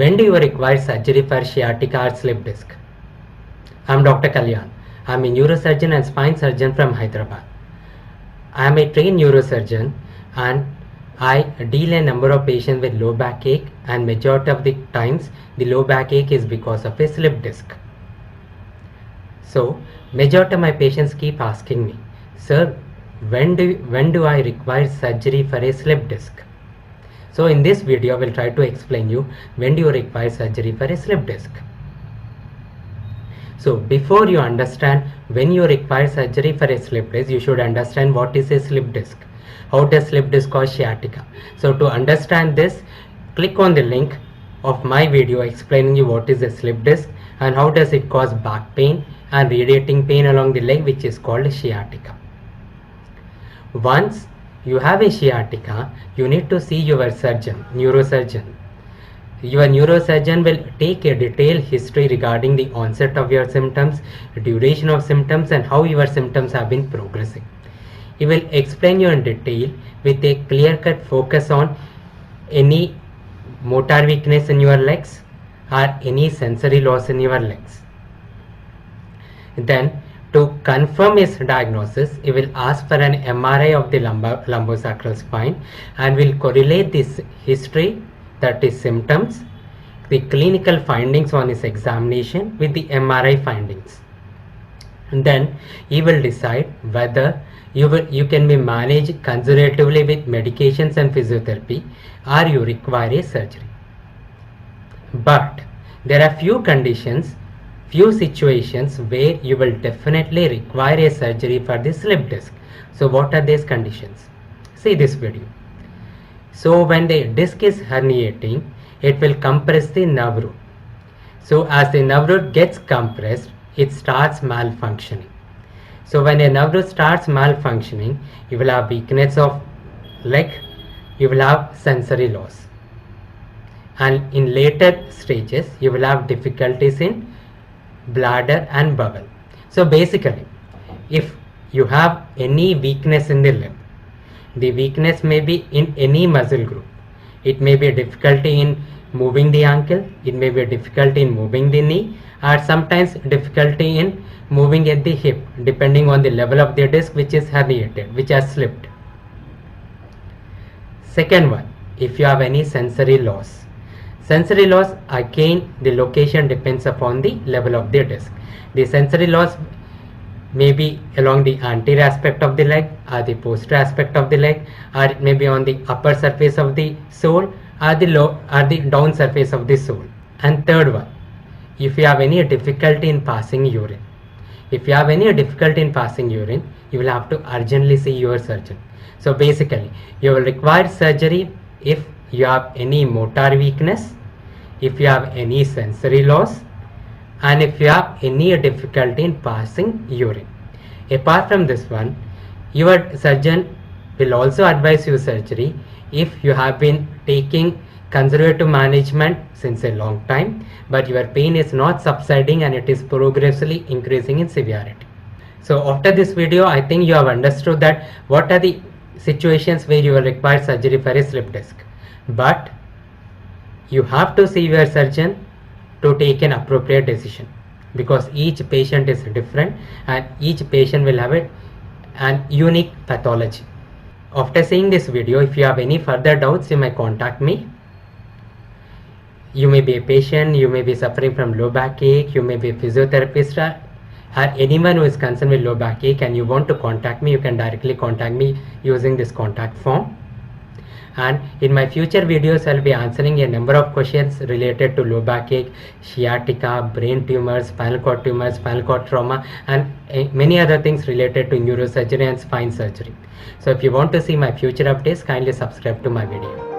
When do you require surgery for sciatica or slip disc? I'm Dr. Kalyan. I'm a neurosurgeon and spine surgeon from Hyderabad. I am a trained neurosurgeon and I deal a number of patients with low backache, and majority of the times the low backache is because of a slip disc. So majority of my patients keep asking me, sir, when do I require surgery for a slip disc? So in this video, I will try to explain you when do you require surgery for a slip disc. So before you understand when you require surgery for a slip disc, you should understand what is a slip disc. How does slip disc cause sciatica? So to understand this, click on the link of my video explaining you what is a slip disc and how does it cause back pain and radiating pain along the leg, which is called sciatica. Once you have a sciatica, you need to see your surgeon, neurosurgeon. Your neurosurgeon will take a detailed history regarding the onset of your symptoms, duration of symptoms, and how your symptoms have been progressing. He will explain you in detail with a clear-cut focus on any motor weakness in your legs or any sensory loss in your legs. Then, to confirm his diagnosis, he will ask for an MRI of the lumbosacral spine and will correlate this history, that is symptoms, the clinical findings on his examination with the MRI findings. And then he will decide whether you can be managed conservatively with medications and physiotherapy or you require a surgery. But there are few situations where you will definitely require a surgery for the slip disc. So what are these conditions? See this video. So when the disc is herniating, it will compress the nerve root. So as the nerve root gets compressed, it starts malfunctioning. So when a nerve root starts malfunctioning, you will have weakness of leg, you will have sensory loss. And in later stages, you will have difficulties in bladder and bowel. So basically, if you have any weakness in the limb, the weakness may be in any muscle group. It may be a difficulty in moving the ankle, it may be a difficulty in moving the knee, or sometimes difficulty in moving at the hip, depending on the level of the disc which is herniated, which has slipped. Second one, if you have any sensory loss. Sensory loss, again the location depends upon the level of the disc. The sensory loss may be along the anterior aspect of the leg or the posterior aspect of the leg, or it may be on the upper surface of the sole or the down surface of the sole. And third one, if you have any difficulty in passing urine. If you have any difficulty in passing urine, you will have to urgently see your surgeon. So basically, you will require surgery if you have any motor weakness, if you have any sensory loss, and if you have any difficulty in passing urine. Apart from this one, your surgeon will also advise you surgery if you have been taking conservative management since a long time, but your pain is not subsiding and it is progressively increasing in severity. So after this video, I think you have understood that what are the situations where you will require surgery for a slip disc. But you have to see your surgeon to take an appropriate decision, because each patient is different and each patient will have an unique pathology. After seeing this video, if you have any further doubts, you may contact me. You may be a patient, you may be suffering from low backache, you may be a physiotherapist, or anyone who is concerned with low backache and you want to contact me, you can directly contact me using this contact form. And in my future videos, I'll be answering a number of questions related to low backache, sciatica, brain tumors, spinal cord trauma, and many other things related to neurosurgery and spine surgery. So if you want to see my future updates, kindly subscribe to my video.